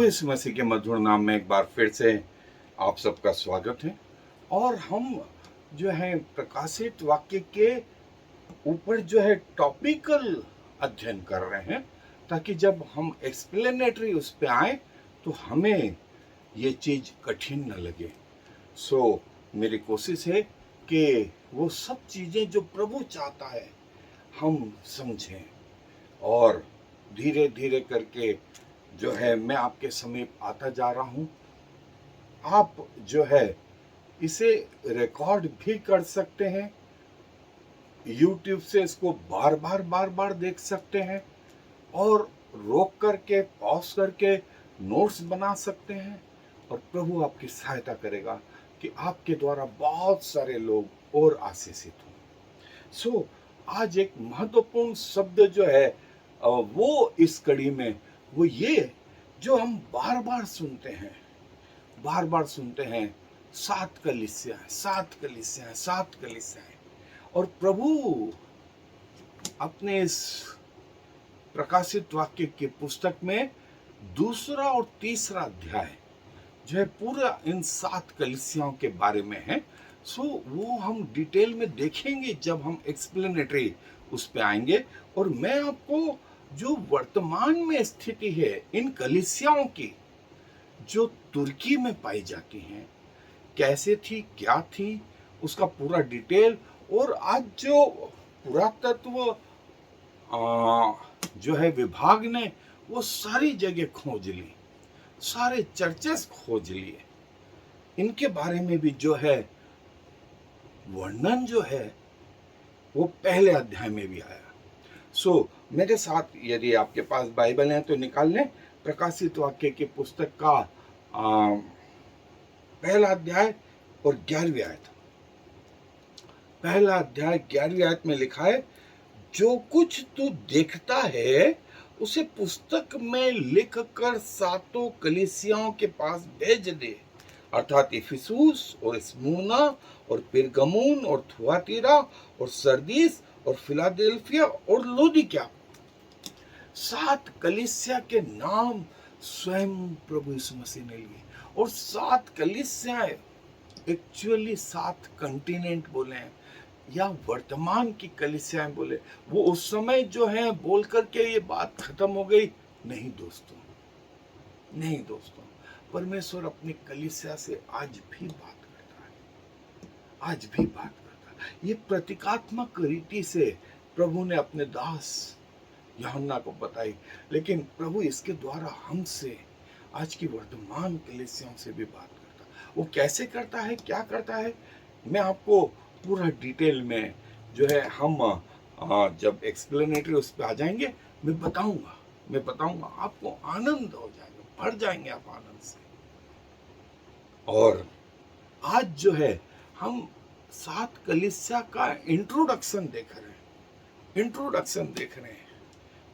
यीशु मसीह के मधुर नाम में एक बार फिर से आप सबका स्वागत है। और हम जो है प्रकाशित वाक्य के ऊपर जो है टॉपिकल अध्ययन कर रहे हैं, ताकि जब हम एक्सप्लेनेटरी उस पे आए तो हमें ये चीज कठिन न लगे। मेरी कोशिश है कि वो सब चीजें जो प्रभु चाहता है हम समझें, और धीरे धीरे करके जो है मैं आपके समीप आता जा रहा हूं। आप जो है इसे रिकॉर्ड भी कर सकते हैं, YouTube से इसको बार बार देख सकते हैं, और रोक करके पॉज करके नोट्स बना सकते हैं, और प्रभु आपकी सहायता करेगा कि आपके द्वारा बहुत सारे लोग और आशीषित हों। आज एक महत्वपूर्ण शब्द जो है वो इस कड़ी में वो ये जो हम बार बार सुनते हैं, सात कलीसियाएं। और प्रभु अपने इस प्रकाशित वाक्य की पुस्तक में दूसरा और तीसरा अध्याय जो है पूरा इन सात कलीसियाओं के बारे में है। वो हम डिटेल में देखेंगे जब हम एक्सप्लेनेटरी उस पे आएंगे। और मैं आपको जो वर्तमान में स्थिति है इन कलीसियाओं की, जो तुर्की में पाई जाती हैं, कैसे थी, क्या थी, उसका पूरा डिटेल, और आज जो पुरातत्व जो है विभाग ने वो सारी जगह खोज ली, सारे चर्चेस खोज लिए, इनके बारे में भी जो है वर्णन जो है वो पहले अध्याय में भी आया। मेरे साथ यदि आपके पास बाइबल है तो निकाल लें। प्रकाशित वाक्य की पुस्तक का पहला अध्याय और 11वीं आयत। पहला अध्याय 11वीं आयत में लिखा है, जो कुछ तू देखता है उसे पुस्तक में लिख कर सातों कलीसियाओं के पास भेज दे, अर्थात इफिसुस और स्मुर्ना और पिरगमुन और थुआतीरा और सरदीस और फिलाडेल्फिया और लौदीकिया। सात कलीसिया के नाम स्वयं प्रभु यीशु मसीह ने लिए। और सात कलीसियाएं एक्चुअली सात कंटिनेंट बोले हैं, या वर्तमान की कलीसियाएं बोले। वो उस समय जो है बोल करके ये बात खत्म हो गई, नहीं दोस्तों, नहीं दोस्तों। परमेश्वर अपनी कलीसिया से आज भी बात करता है, आज भी बात करता है। ये प्रतीकात्मक रीति से प्रभु ने अपने दास यूहन्ना को बताई, लेकिन प्रभु इसके द्वारा हमसे, आज की वर्तमान कलीसियाओं से भी बात करता है। वो कैसे करता है, क्या करता है, मैं आपको पूरा डिटेल में जो है हम जब एक्सप्लेनेटरी उस पर आ जाएंगे मैं बताऊंगा, आपको आनंद हो जाएगा, भर जाएंगे आप आनंद से। और आज जो है हम सात कलीसिया का इंट्रोडक्शन देख रहे हैं।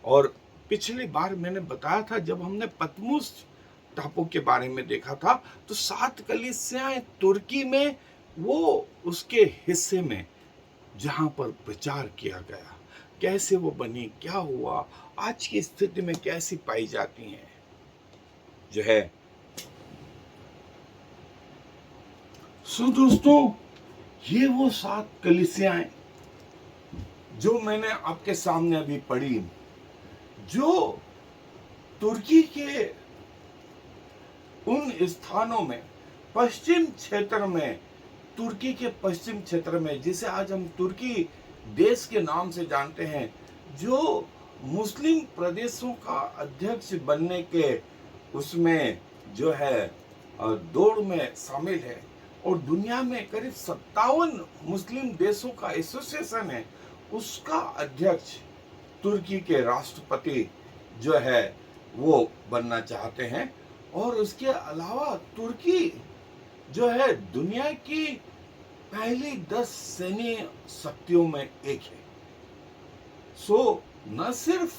और पिछली बार मैंने बताया था, जब हमने पतमुस टापू के बारे में देखा था, तो सात कलीसियाएं तुर्की में वो उसके हिस्से में जहां पर प्रचार किया गया, कैसे वो बनी, क्या हुआ, आज की स्थिति में कैसी पाई जाती हैं जो है। दोस्तों, ये वो सात कलीसियाएं जो मैंने आपके सामने अभी पढ़ी, जो तुर्की के उन स्थानों में, पश्चिम क्षेत्र में, तुर्की के पश्चिम क्षेत्र में, जिसे आज हम तुर्की देश के नाम से जानते हैं, जो मुस्लिम प्रदेशों का अध्यक्ष बनने के उसमें जो है दौड़ में शामिल है, और दुनिया में करीब 57 मुस्लिम देशों का एसोसिएशन है, उसका अध्यक्ष तुर्की के राष्ट्रपति जो है वो बनना चाहते हैं। और उसके अलावा तुर्की जो है दुनिया की पहली 10 सैन्य शक्तियों में एक है। न सिर्फ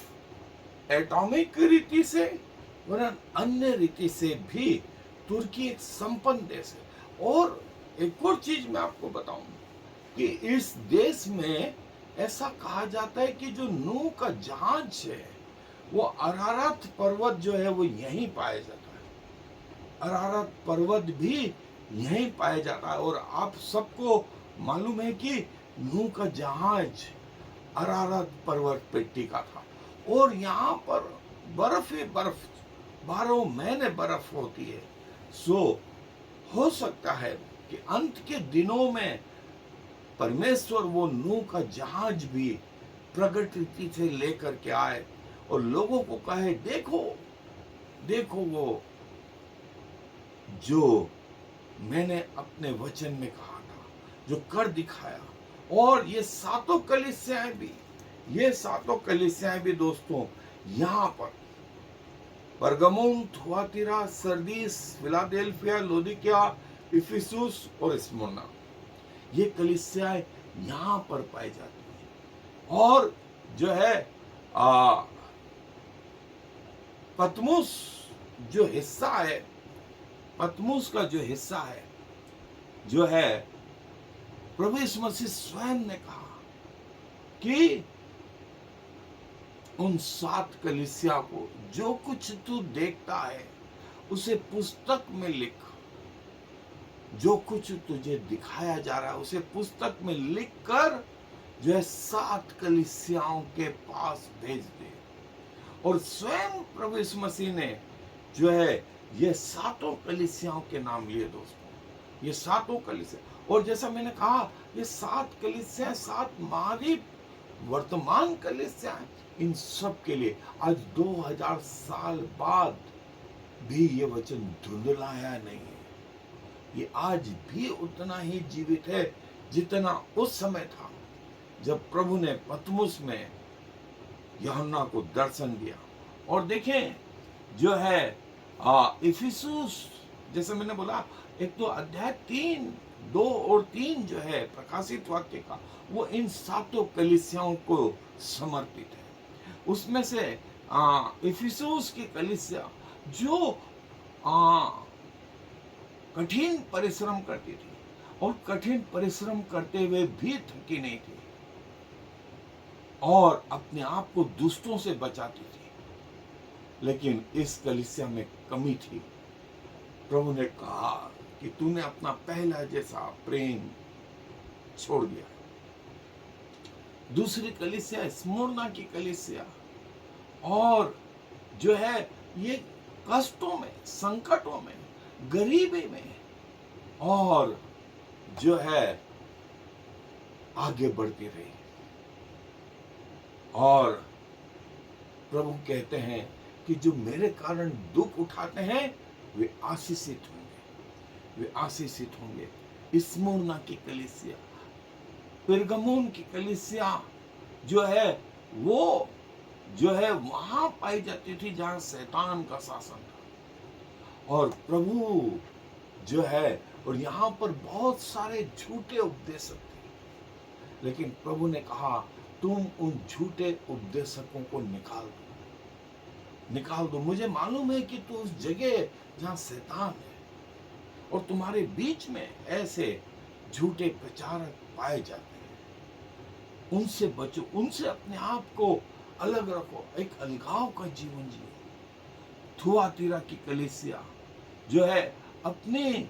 एटॉमिक रीति से वरन अन्य रीति से भी तुर्की एक संपन्न देश है। और एक और चीज मैं आपको बताऊं कि इस देश में ऐसा कहा जाता है कि जो नूह का जहाज है वो अरारत पर्वत जो है वो यहीं पाया जाता है। अरारत पर्वत भी यहीं पाया जाता है। और आप सबको मालूम है कि नूह का जहाज अरारत पर्वत पे टिका था, और यहाँ पर बर्फ ही बर्फ, 12 महीने बर्फ होती है। सो हो सकता है कि अंत के दिनों में परमेश्वर वो नूह का जहाज भी प्रकृति से लेकर के आए और लोगों को कहे, देखो देखो वो जो मैंने अपने वचन में कहा था, जो कर दिखाया। और ये सातों कलीसियाएं भी, ये सातों कलीसियाएं भी दोस्तों यहाँ पर परगमुन, थुआतीरा, सरदीस, फिलाडेल्फिया, लौदीकिया, इफिसुस और स्मुरना, ये कलीसियाएं यहाँ पर पाई जाती हैं। और जो है पतमुस जो हिस्सा है, पतमुस का जो हिस्सा है, जो है प्रभु यीशु मसीह स्वयं ने कहा कि उन 7 कलीसिया को, जो कुछ तू देखता है उसे पुस्तक में लिख, जो कुछ तुझे दिखाया जा रहा है उसे पुस्तक में लिख कर जो है 7 कलीसियाओं के पास भेज दे। और स्वयं प्रभु यीशु मसीह ने जो है ये सातों कलीसियाओं के नाम लिए दोस्तों, ये सातों कलीसिया। और जैसा मैंने कहा, ये 7 कलीसिया, 7 महाद्वीप, वर्तमान कलीसिया, इन सब के लिए आज 2000 साल बाद भी ये वचन धुंधलाया नहीं है। ये आज भी उतना ही जीवित है जितना उस समय था जब प्रभु ने पतमुस में यूहन्ना को दर्शन दिया। और देखें जो है इफिसुस, जैसे मैंने बोला, एक तो अध्याय 3, 2 और 3 जो है प्रकाशित वाक्य का, वो इन सातों कलीसियाओं को समर्पित है। उसमें से इफिसुस की कलीसिया जो कठिन परिश्रम करती थी, और कठिन परिश्रम करते हुए भी थकी नहीं थी, और अपने आप को दुष्टों से बचाती थी। लेकिन इस कलीसिया में कमी थी। प्रभु ने कहा कि तूने अपना पहला जैसा प्रेम छोड़ दिया। दूसरी कलीसिया स्मुरना की कलीसिया, और जो है ये कष्टों में, संकटों में, गरीबी में, और जो है आगे बढ़ती रही। और प्रभु कहते हैं कि जो मेरे कारण दुख उठाते हैं वे आशीषित होंगे, वे आशीषित होंगे। स्मुरना की कलीसिया, पेरगमुन की कलीसिया जो है वो जो है वहां पाई जाती थी जहां शैतान का शासन था। और प्रभु जो है, और यहाँ पर बहुत सारे झूठे उपदेशक थे, लेकिन प्रभु ने कहा तुम उन झूठे उपदेशकों को निकाल दो, निकाल दो। मुझे मालूम है कि तू उस जगह जहां शैतान है और तुम्हारे बीच में ऐसे झूठे प्रचारक पाए जाते हैं, उनसे बचो, उनसे अपने आप को अलग रखो, एक अलगाव का जीवन जियो। थुआतीरा की कलीसिया जो है अपने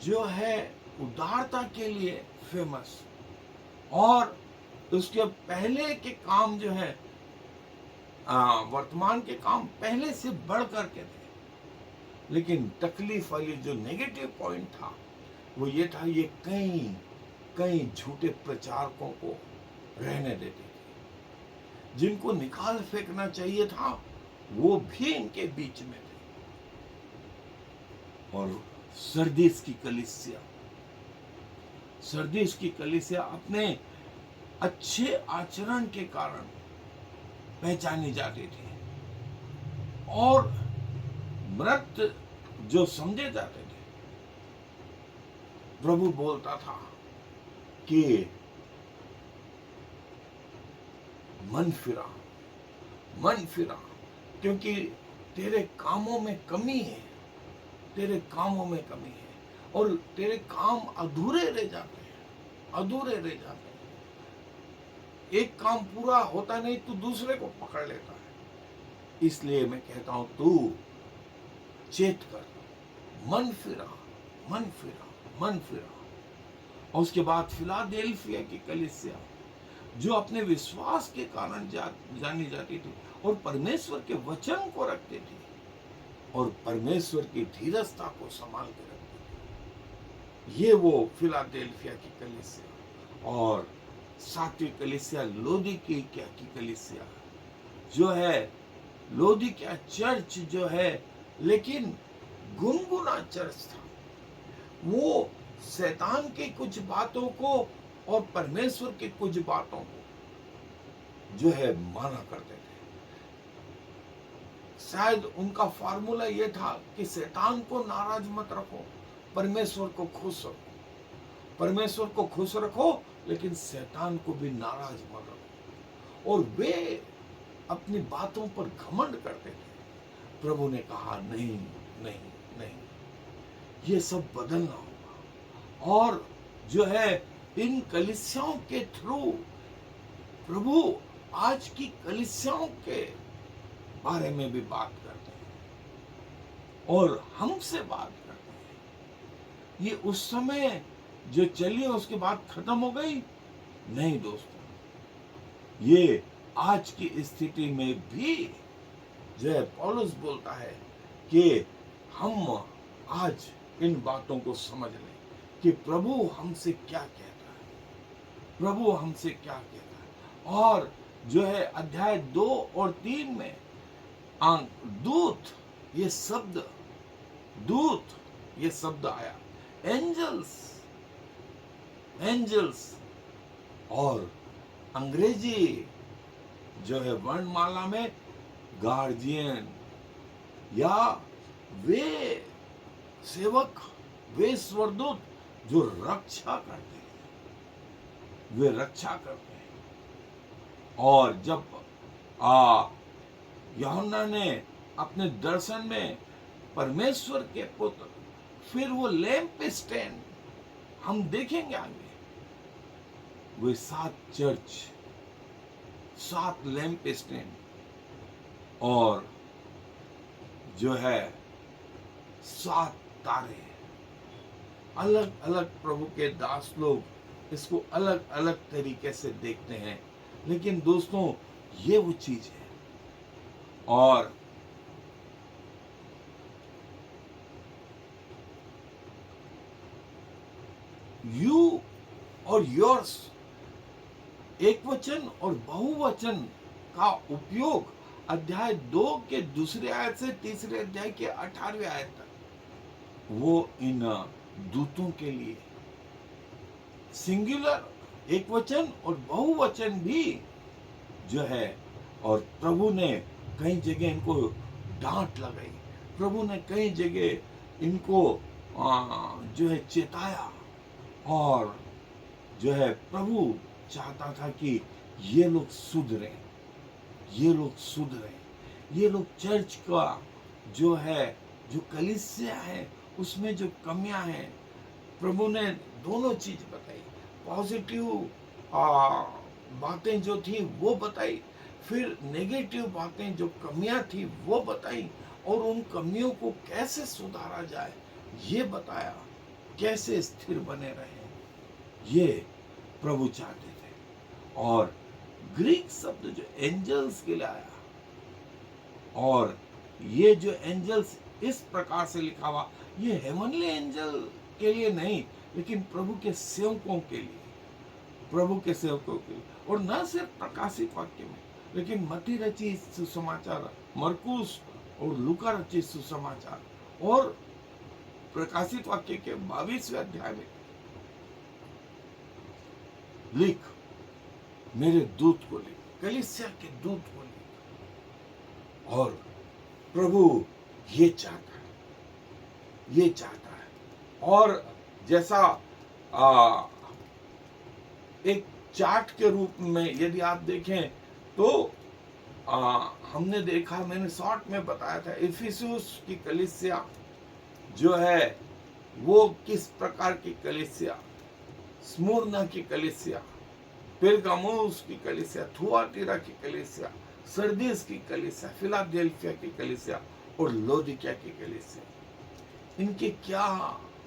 जो है उदारता के लिए फेमस, और उसके पहले के काम जो है वर्तमान के काम पहले से बढ़ करके थे। लेकिन तकलीफ वाली जो नेगेटिव पॉइंट था वो ये था, ये कई झूठे प्रचारकों को रहने देते थे। जिनको निकाल फेंकना चाहिए था वो भी इनके बीच में थे। और सरदीस की कलीसिया, सरदीस की कलीसिया अपने अच्छे आचरण के कारण पहचानी जाती थी, और मृत जो समझे जाते थे। प्रभु बोलता था कि मन फिरा, मन फिरा, क्योंकि तेरे कामों में कमी है, तेरे कामों में कमी है, और तेरे काम अधूरे रह जाते हैं, अधूरे रह जाते हैं। एक काम पूरा होता नहीं तो दूसरे को पकड़ लेता है। इसलिए मैं कहता हूं तू चेत कर, मन फिरा, मन फिरा, मन फिरा। और उसके बाद फिलाडेल्फिया की कलीसिया, जो अपने विश्वास के कारण जानी जाती थी और परमेश्वर के वचन को रखती थी और परमेश्वर की धीरजता को संभाल के रखती थी, ये वो फिलाडेल्फिया की कलीसिया। और सातवीं कलीसिया लौदीकिया की कलीसिया जो है, लौदीकिया चर्च जो है, लेकिन गुनगुना चर्च था। वो शैतान की कुछ बातों को और परमेश्वर की कुछ बातों को जो है माना करते थे। शायद उनका फार्मूला ये था कि शैतान को नाराज मत रखो, परमेश्वर को खुश रखो। परमेश्वर को खुश रखो, लेकिन शैतान को भी नाराज मत रखो। और वे अपनी बातों पर घमंड करते थे। प्रभु ने कहा नहीं, नहीं, नहीं, ये सब बदलना होगा। और जो है इन कलीसियाओं के थ्रू प्रभु आज की कलीसियाओं के बारे में भी बात करते हैं और हमसे बात करते हैं। ये उस समय जो चली उसके बाद खत्म हो गई? नहीं दोस्तों, ये आज की स्थिति में भी जो है पौलुस बोलता है कि हम आज इन बातों को समझ लें कि प्रभु हमसे क्या कहता है, प्रभु हमसे क्या कहता है। और जो है अध्याय 2 और 3 में दूत ये शब्द आया, एंजल्स, एंजल्स। और अंग्रेजी जो है वर्णमाला में गार्जियन, या वे सेवक, वे स्वरदूत जो रक्षा करते हैं, वे रक्षा करते हैं। और जब यूहन्ना ने अपने दर्शन में परमेश्वर के पुत्र, फिर वो लैंप स्टैंड हम देखेंगे आगे, वे 7 चर्च, 7 लैंप स्टैंड और जो है 7 तारे। अलग अलग प्रभु के दास लोग इसको अलग अलग तरीके से देखते हैं, लेकिन दोस्तों ये वो चीज है। और यू और योर्स एक वचन और बहुवचन का उपयोग अध्याय 2 के दूसरे आयत से तीसरे अध्याय के 18वें आयत तक वो इन दूतों के लिए सिंगुलर एक वचन और बहुवचन भी जो है। और प्रभु ने कई जगह इनको डांट लगाई, प्रभु ने कई जगह इनको जो है चेताया। और जो है प्रभु चाहता था कि ये लोग सुधरे, ये लोग सुधरे, ये लोग चर्च का जो है, जो कलीसिया है उसमें जो कमियां हैं, प्रभु ने दोनों चीज बताई। पॉजिटिव बातें जो थी वो बताई, फिर नेगेटिव बातें जो कमियां थी वो बताई, और उन कमियों को कैसे सुधारा जाए ये बताया, कैसे स्थिर बने रहे ये प्रभु चाहते थे। और ग्रीक शब्द जो एंजल्स के लिए आया, और ये जो एंजल्स इस प्रकार से लिखा हुआ, ये हेवनली एंजल के लिए नहीं, लेकिन प्रभु के सेवकों के लिए, प्रभु के सेवकों के लिए। और न सिर्फ प्रकाशित वाक्य में, लेकिन मत्ती रचित सुसमाचार, मरकुस और लूका रचित सुसमाचार, और प्रकाशित वाक्य के 22वें अध्याय में लिख, मेरे दूत को लिख, कलीसिया के दूत को लिख। और प्रभु ये चाहता है, ये चाहता है। और जैसा एक चार्ट के रूप में यदि आप देखें तो हमने देखा, मैंने शॉर्ट में बताया था, इफिसुस की कलीसिया जो है वो किस प्रकार की कलीसिया, स्मुरना की कलीसिया, पेरगामुस की कलीसिया, थुआतीरा की कलीसिया, सरदीस की कलीसिया, फिलाडेल्फिया की कलीसिया और लौदीकिया की कलीसिया, इनके क्या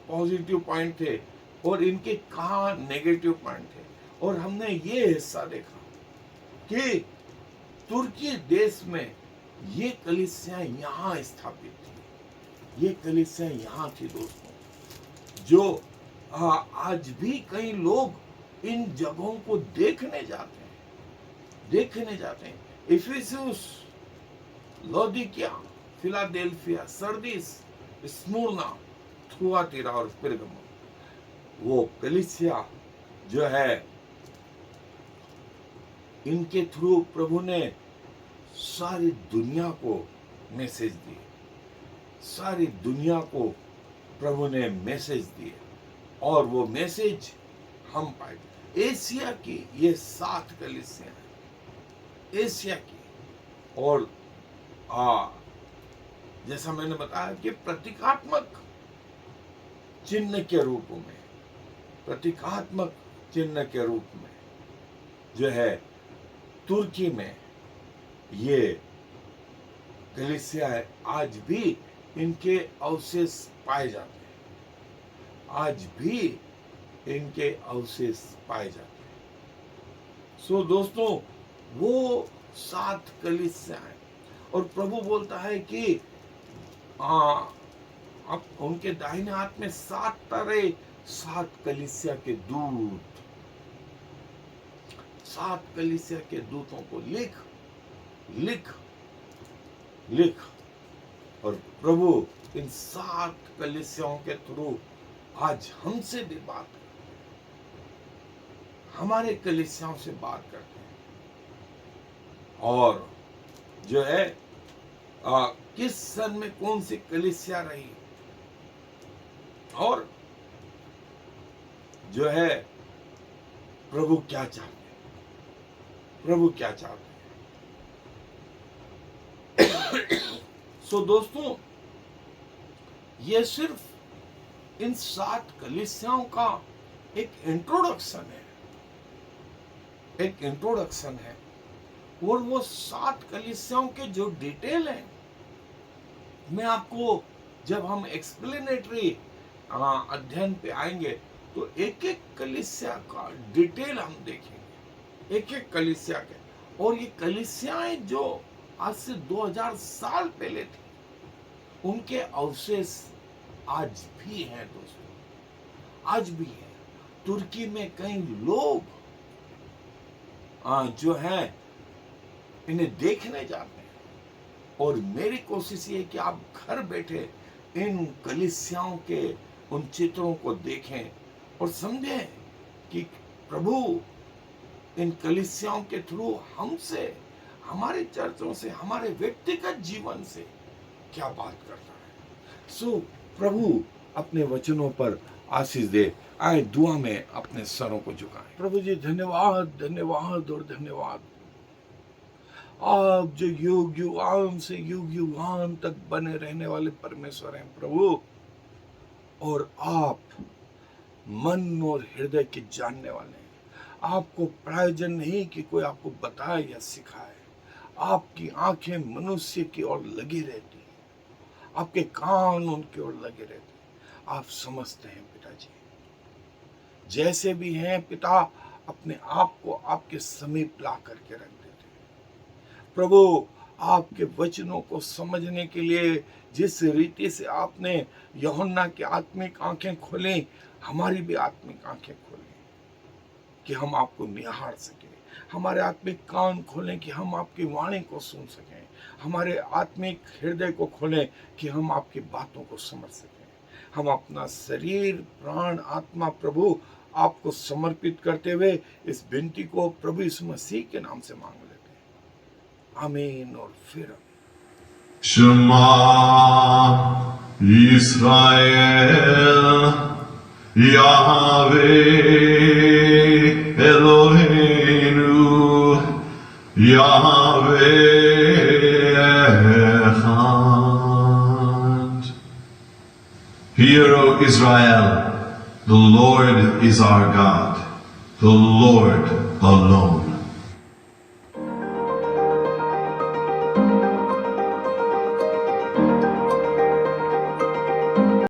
पॉजिटिव पॉइंट थे और इनके कहाँ नेगेटिव पॉइंट थे। और हमने ये हिस्सा देखा कि तुर्की देश में ये कलीसियां यहाँ स्थापित थी, ये कलीसियां यहाँ थी दोस्तों, जो आज भी कई लोग इन जगहों को देखने जाते हैं। इफिसुस, लौदीकिया, फिलाडेल्फिया, सरदीस, स्मुरना, थुआतीरा और पेरगमुन, वो कलीसिया जो है, इनके थ्रू प्रभु ने सारी दुनिया को मैसेज दिए, सारी दुनिया को प्रभु ने मैसेज दिए। और वो मैसेज हम पाए। एशिया की ये 7 कलीसियां हैं, एशिया की। और जैसा मैंने बताया कि प्रतीकात्मक चिन्ह के रूप में, प्रतीकात्मक चिन्ह के रूप में जो है तुर्की में ये कलीसिया है, आज भी इनके अवशेष पाए जाते हैं, आज भी इनके अवशेष पाए जाते हैं। सो दोस्तों, वो 7 कलीसिया हैं और प्रभु बोलता है कि अब उनके दाहिने हाथ में 7 तारे, 7 कलीसिया के दूत, 7 कलीसिया के दूतों को लिख लिख लिख। और प्रभु इन 7 कलीसियाओं के थ्रू आज हमसे भी बात करते हैं, हमारे कलीसियाओं से बात करते हैं। और जो है किस सन में कौन सी कलीसिया रही, और जो है प्रभु क्या चाहते हैं, प्रभु क्या चाहते हैं। सो दोस्तों, ये सिर्फ इन 7 कलीसियाओं का एक इंट्रोडक्शन है, एक इंट्रोडक्शन है। और वो 7 कलीसियाओं के जो डिटेल हैं, मैं आपको जब हम एक्सप्लेनेटरी अध्ययन पे आएंगे तो एक एक कलीसिया का डिटेल हम देखेंगे, एक एक कलीसिया के। और ये कलीसियाएं जो आज से 2000 साल पहले थी, उनके अवशेष आज भी हैं दोस्तों, आज भी है। तुर्की में कई लोग जो हैं इन्हें देखने जाते हैं। और मेरी कोशिश ये है कि आप घर बैठे इन कलीसियाओं के उन चित्रों को देखें और समझें कि प्रभु इन कलीसियाओं के थ्रू हमसे, हमारे चर्चों से, हमारे व्यक्तिगत जीवन से क्या बात करता है। सो प्रभु अपने वचनों पर आशीष दे। आए दुआ में अपने सरों को झुकाएं। प्रभु जी, धन्यवाद, धन्यवाद और धन्यवाद। आप जो युग युगान से युग युगान तक बने रहने वाले परमेश्वर हैं प्रभु, और आप मन और हृदय के जानने वाले हैं। आपको प्रयोजन नहीं कि कोई आपको बताए या सिखाए। आपकी आंखें मनुष्य की ओर लगी रहती हैं, आपके कान उनकी ओर लगे रहते हैं। आप समझते हैं पिताजी, जैसे भी हैं पिता, अपने आप को आपके समीप ला करके रख देते हैं। प्रभु, आपके वचनों को समझने के लिए जिस रीति से आपने यूहन्ना की आत्मिक आंखें खोली, हमारी भी आत्मिक आंखें खोलें कि हम आपको निहार सकें। हमारे आत्मिक कान खोलें कि हम आपकी वाणी को सुन सकें। हमारे आत्मिक हृदय को खोलें कि हम आपकी बातों को समझ सकें। हम अपना शरीर, प्राण, आत्मा प्रभु आपको समर्पित करते हुए इस विनती को प्रभु यीशु मसीह के नाम से मांग लेते हैं। आमीन। और फिर शमा इस्राएल यावे एलोहेनु यावे echad. Hear, O Israel, the Lord is our God, the Lord alone.